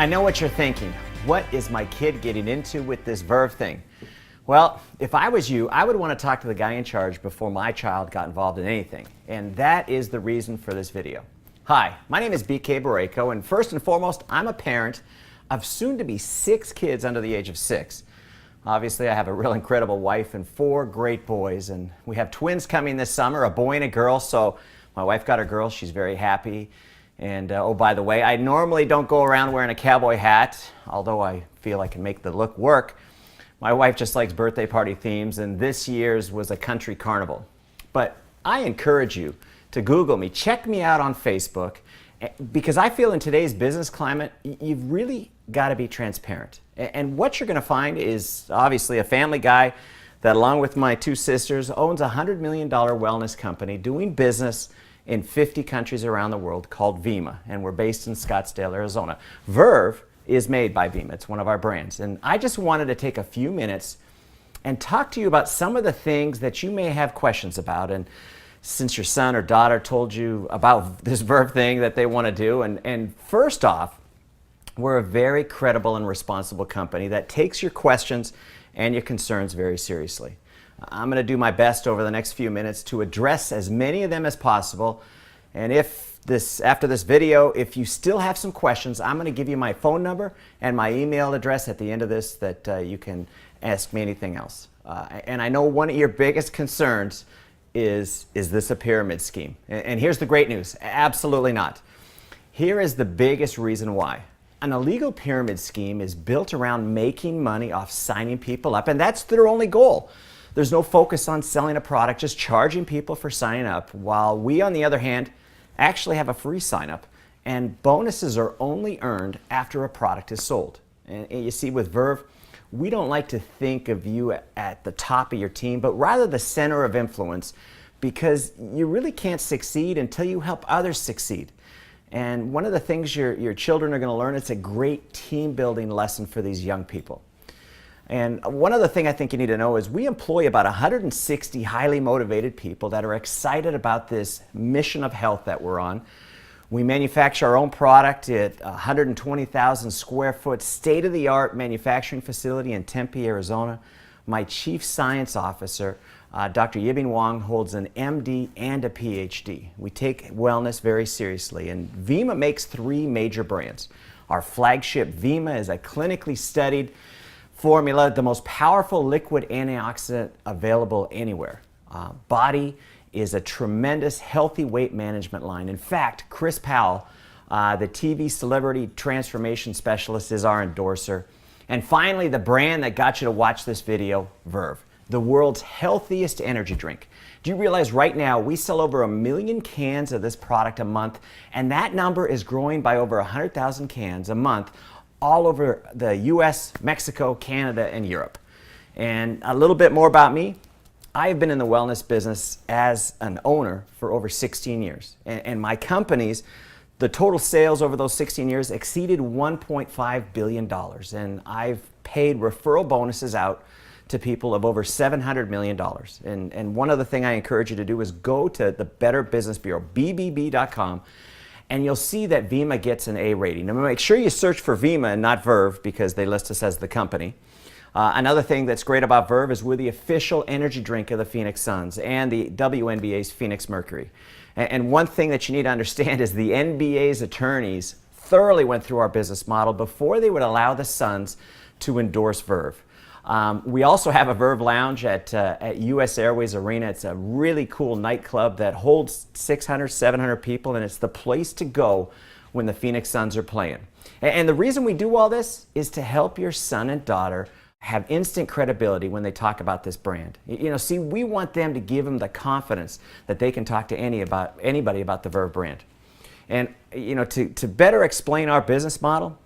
know what you're thinking. What is my kid getting into with this Verve thing? Well, if I was you, I would want to talk to the guy in charge before my child got involved in anything. And that is the reason for this video. Hi, my name is Boreyko, and first and foremost, I'm a parent of soon-to-be 6 kids under the age of 6. Obviously, I have a real incredible wife and 4 great boys, and we have twins coming this summer, a boy and a girl, so my wife got her girl. She's very happy. And oh, by the way, I normally don't go around wearing a cowboy hat, although I feel I can make the look work. My wife just likes birthday party themes, and this year's was a country carnival. But I encourage you to Google me, check me out on Facebook, because I feel in today's business climate, you've really got to be transparent. And what you're going to find is obviously a family guy that, along with my 2 sisters, owns a $100 million wellness company doing business in 50 countries around the world called Vemma, and we're based in Scottsdale, Arizona. Verve is made by Vemma. It's one of our brands. And I just wanted to take a few minutes and talk to you about some of the things that you may have questions about. And since your son or daughter told you about this Verve thing that they want to do, and first off, we're a very credible and responsible company that takes your questions and your concerns very seriously. I'm going to do my best over the next few minutes to address as many of them as possible. And after this video, if you still have some questions, I'm going to give you my phone number and my email address at the end of this that you can ask me anything else. And I know one of your biggest concerns is this a pyramid scheme? And here's the great news. Absolutely not. Here is the biggest reason why. An illegal pyramid scheme is built around making money off signing people up, and that's their only goal. There's no focus on selling a product, just charging people for signing up, while we, on the other hand, actually have a free sign up, and bonuses are only earned after a product is sold. And you see, with Verve, we don't like to think of you at the top of your team, but rather the center of influence, because you really can't succeed until you help others succeed. And one of the things your children are going to learn, it's a great team building lesson for these young people. And one other thing I think you need to know is we employ about 160 highly motivated people that are excited about this mission of health that we're on. We manufacture our own product at 120,000 square foot state-of-the-art manufacturing facility in Tempe, Arizona. My chief science officer, Dr. Yibing Wang, holds an MD and a PhD. We take wellness very seriously, and Vemma makes 3 major brands. Our flagship Vemma is a clinically studied formula, the most powerful liquid antioxidant available anywhere. Body is a tremendous healthy weight management line. In fact, Chris Powell, the TV celebrity transformation specialist, is our endorser. And finally, the brand that got you to watch this video, Verve, the world's healthiest energy drink. Do you realize right now we sell over 1 million cans of this product a month, and that number is growing by over 100,000 cans a month all over the US, Mexico, Canada, and Europe. And a little bit more about me. I have been in the wellness business as an owner for over 16 years. And my companies, the total sales over those 16 years exceeded $1.5 billion. And I've paid referral bonuses out to people of over $700 million. And one other thing I encourage you to do is go to the Better Business Bureau, bbb.com, and you'll see that Vemma gets an A rating. Now make sure you search for Vemma and not Verve, because they list us as the company. Another thing that's great about Verve is we're the official energy drink of the Phoenix Suns and the WNBA's Phoenix Mercury. And one thing that you need to understand is the NBA's attorneys thoroughly went through our business model before they would allow the Suns to endorse Verve. We also have a Verve Lounge at US Airways Arena. It's a really cool nightclub that holds 600, 700 people, and it's the place to go when the Phoenix Suns are playing. And the reason we do all this is to help your son and daughter have instant credibility when they talk about this brand. You know, see, we want them to give them the confidence that they can talk to anybody about the Verve brand. And, you know, to better explain our business model,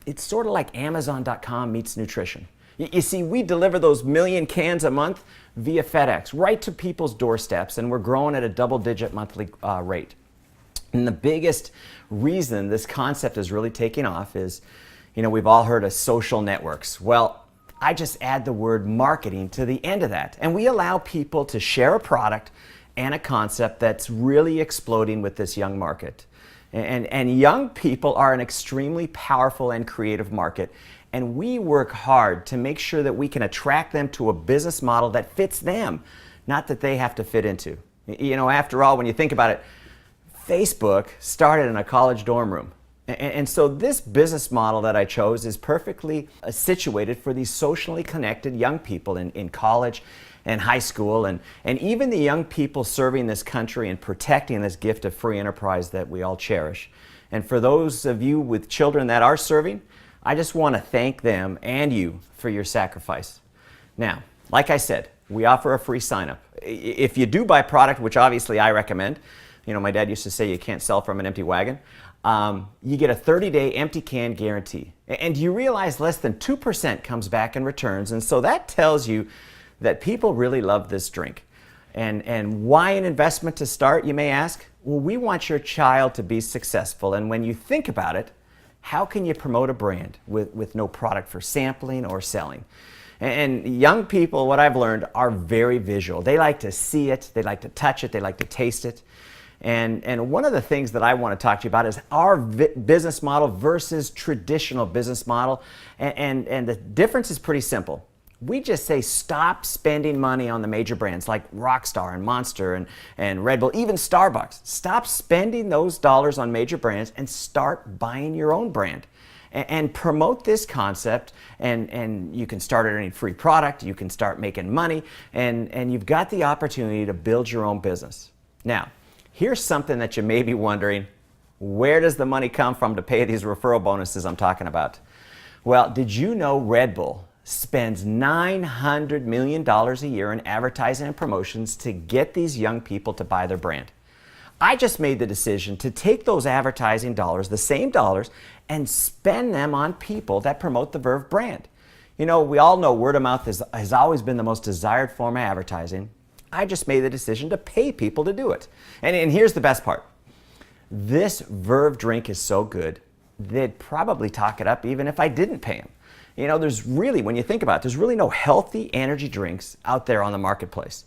it's sort of like Amazon.com meets nutrition. You see, we deliver those 1 million cans a month via FedEx right to people's doorsteps, and we're growing at a double-digit monthly rate. And the biggest reason this concept is really taking off is, you know, we've all heard of social networks. Well, I just add the word marketing to the end of that, and we allow people to share a product and a concept that's really exploding with this young market. And young people are an extremely powerful and creative market. And we work hard to make sure that we can attract them to a business model that fits them, not that they have to fit into. You know, after all, when you think about it, Facebook started in a college dorm room. And so this business model that I chose is perfectly situated for these socially connected young people in college and high school, and even the young people serving this country and protecting this gift of free enterprise that we all cherish. And for those of you with children that are serving, I just want to thank them and you for your sacrifice. Now, like I said, we offer a free sign-up. If you do buy product, which obviously I recommend, you know, my dad used to say you can't sell from an empty wagon, you get a 30-day empty can guarantee. And you realize less than 2% comes back in returns, and so that tells you that people really love this drink. And why an investment to start, you may ask? Well, we want your child to be successful, and when you think about it, how can you promote a brand with no product for sampling or selling? And young people, what I've learned, are very visual. They like to see it, they like to touch it, they like to taste it. And one of the things that I want to talk to you about is our business model versus traditional business model. And the difference is pretty simple. We just say stop spending money on the major brands like Rockstar and Monster and Red Bull, even Starbucks. Stop spending those dollars on major brands and start buying your own brand. And promote this concept, and you can start earning free product, you can start making money, and you've got the opportunity to build your own business. Now, here's something that you may be wondering, where does the money come from to pay these referral bonuses I'm talking about? Well, did you know Red Bull spends $900 million a year in advertising and promotions to get these young people to buy their brand? I just made the decision to take those advertising dollars, the same dollars, and spend them on people that promote the Verve brand. You know, we all know word of mouth has always been the most desired form of advertising. I just made the decision to pay people to do it. And here's the best part. This Verve drink is so good, they'd probably talk it up even if I didn't pay them. You know, there's really, when you think about it, there's really no healthy energy drinks out there on the marketplace.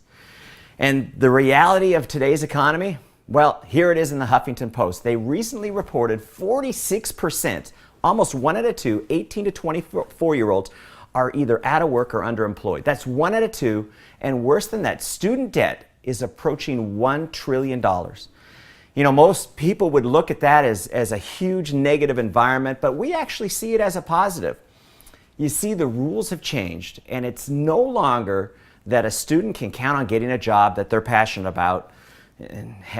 And the reality of today's economy, well, here it is in the Huffington Post. They recently reported 46%, almost 1 out of 2, 18 to 24-year-olds are either out of work or underemployed. That's 1 out of 2, and worse than that, student debt is approaching $1 trillion. You know, most people would look at that as a huge negative environment, but we actually see it as a positive. You see, the rules have changed, and it's no longer that a student can count on getting a job that they're passionate about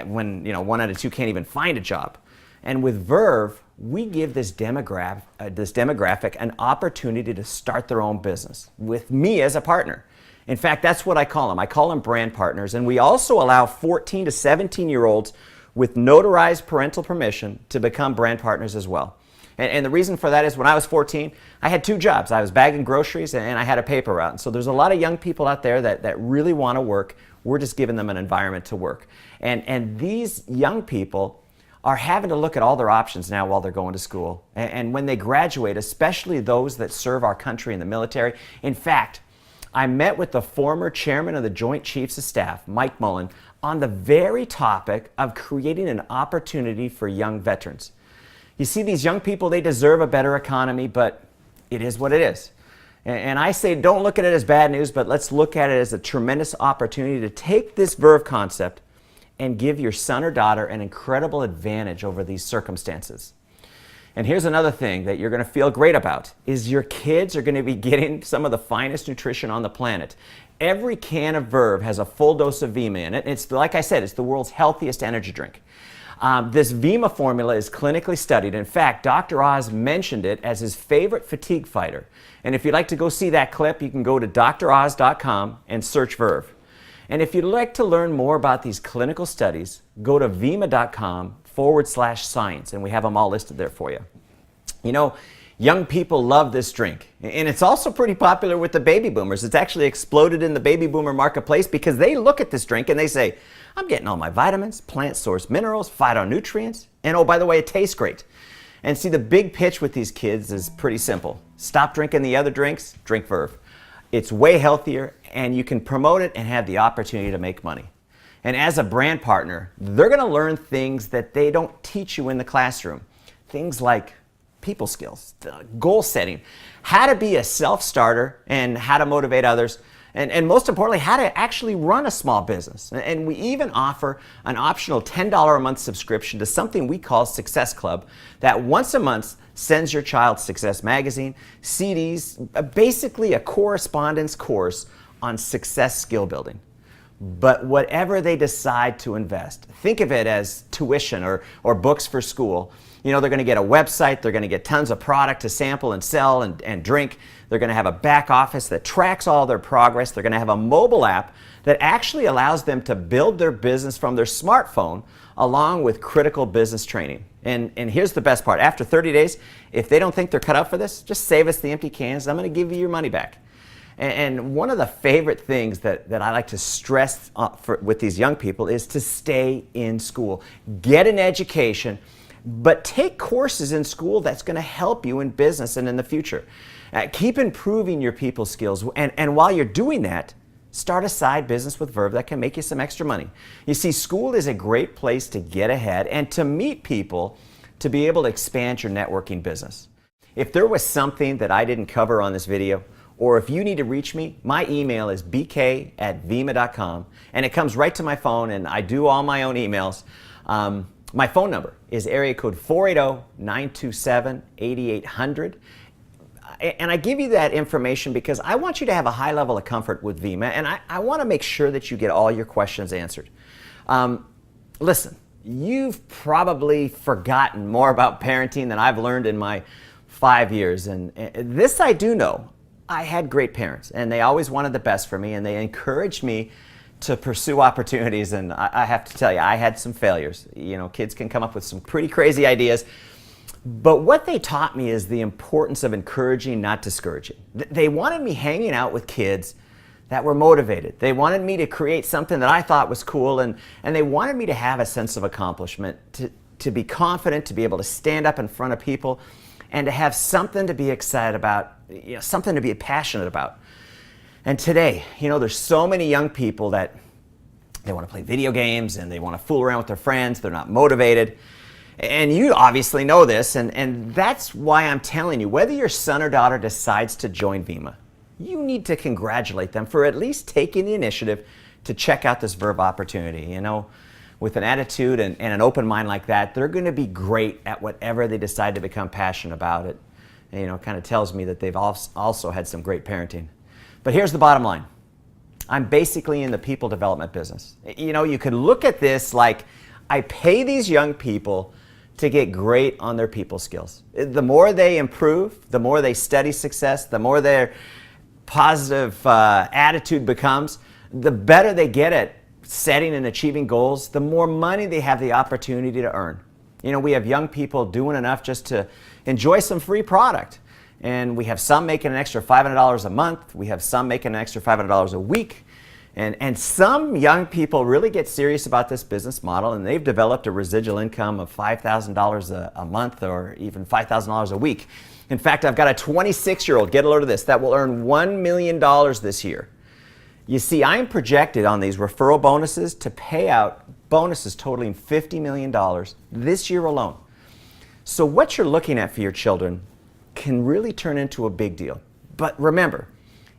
when, you know, 1 out of 2 can't even find a job. And with Verve, we give this demographic an opportunity to start their own business with me as a partner. In fact, that's what I call them. I call them brand partners. And we also allow 14 to 17-year-olds with notarized parental permission to become brand partners as well. And the reason for that is when I was 14, I had 2 jobs. I was bagging groceries and I had a paper route. And so there's a lot of young people out there that really want to work. We're just giving them an environment to work. And these young people are having to look at all their options now while they're going to school. And when they graduate, especially those that serve our country in the military. In fact, I met with the former chairman of the Joint Chiefs of Staff, Mike Mullen, on the very topic of creating an opportunity for young veterans. You see, these young people, they deserve a better economy, but it is what it is. And I say don't look at it as bad news, but let's look at it as a tremendous opportunity to take this Verve concept and give your son or daughter an incredible advantage over these circumstances. And here's another thing that you're going to feel great about, is your kids are going to be getting some of the finest nutrition on the planet. Every can of Verve has a full dose of Vemma in it. It's, like I said, it's the world's healthiest energy drink. This Vemma formula is clinically studied. In fact, Dr. Oz mentioned it as his favorite fatigue fighter. And if you'd like to go see that clip, you can go to droz.com and search Verve. And if you'd like to learn more about these clinical studies, go to vemma.com/science, and we have them all listed there for you. You know, young people love this drink, and it's also pretty popular with the baby boomers. It's actually exploded in the baby boomer marketplace because they look at this drink and they say, I'm getting all my vitamins, plant source minerals, phytonutrients, and oh, by the way, it tastes great. And see, the big pitch with these kids is pretty simple. Stop drinking the other drinks, drink Verve. It's way healthier, and you can promote it and have the opportunity to make money. And as a brand partner, they're going to learn things that they don't teach you in the classroom. Things like people skills, goal setting, how to be a self-starter and how to motivate others, and most importantly, how to actually run a small business. And we even offer an optional $10 a month subscription to something we call Success Club that once a month sends your child Success Magazine, CDs, basically a correspondence course on success skill building. But whatever they decide to invest, think of it as tuition or books for school. You know, they're going to get a website, they're going to get tons of product to sample and sell and drink. They're going to have a back office that tracks all their progress. They're going to have a mobile app that actually allows them to build their business from their smartphone along with critical business training. And here's the best part. After 30 days, if they don't think they're cut out for this, just save us the empty cans. I'm going to give you your money back. And one of the favorite things that I like to stress with these young people is to stay in school. Get an education, but take courses in school that's going to help you in business and in the future. Keep improving your people skills. And while you're doing that, start a side business with Verve that can make you some extra money. You see, school is a great place to get ahead and to meet people to be able to expand your networking business. If there was something that I didn't cover on this video, or if you need to reach me, my email is bk@vemma.com, and it comes right to my phone, and I do all my own emails. My phone number is area code 480-927-8800. And I give you that information because I want you to have a high level of comfort with Vemma, and I want to make sure that you get all your questions answered. Listen, you've probably forgotten more about parenting than I've learned in my 5 years, and this I do know. I had great parents, and they always wanted the best for me, and they encouraged me to pursue opportunities, and I have to tell you, I had some failures. You know, kids can come up with some pretty crazy ideas, but what they taught me is the importance of encouraging, not discouraging. They wanted me hanging out with kids that were motivated. They wanted me to create something that I thought was cool, and they wanted me to have a sense of accomplishment, to be confident, to be able to stand up in front of people, and to have something to be excited about, you know, something to be passionate about. And today, you know, there's so many young people that they want to play video games and they want to fool around with their friends. They're not motivated. And you obviously know this, and that's why I'm telling you, whether your son or daughter decides to join Vemma, you need to congratulate them for at least taking the initiative to check out this Verve opportunity. You know, with an attitude and an open mind like that, they're going to be great at whatever they decide to become passionate about it. And, you know, it kind of tells me that they've also had some great parenting. But here's the bottom line. I'm basically in the people development business. You know, you could look at this like I pay these young people to get great on their people skills. The more they improve, the more they study success, the more their positive attitude becomes, the better they get at setting and achieving goals, the more money they have the opportunity to earn. You know, we have young people doing enough just to enjoy some free product. And we have some making an extra $500 a month. We have some making an extra $500 a week. And some young people really get serious about this business model, and they've developed a residual income of $5,000 a month or even $5,000 a week. In fact, I've got a 26-year-old, get a load of this, that will earn $1 million this year. You see, I'm projected on these referral bonuses to pay out bonuses totaling $50 million this year alone. So what you're looking at for your children can really turn into a big deal. But remember,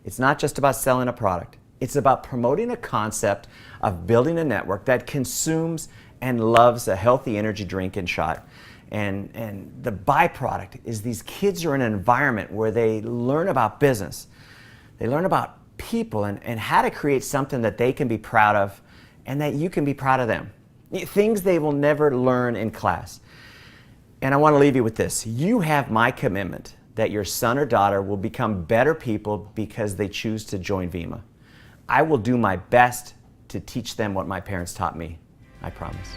it's not just about selling a product. It's about promoting a concept of building a network that consumes and loves a healthy energy drink and shot. And the byproduct is these kids are in an environment where they learn about business. They learn about people and how to create something that they can be proud of and that you can be proud of them. Things they will never learn in class. And I want to leave you with this. You have my commitment that your son or daughter will become better people because they choose to join Vemma. I will do my best to teach them what my parents taught me. I promise.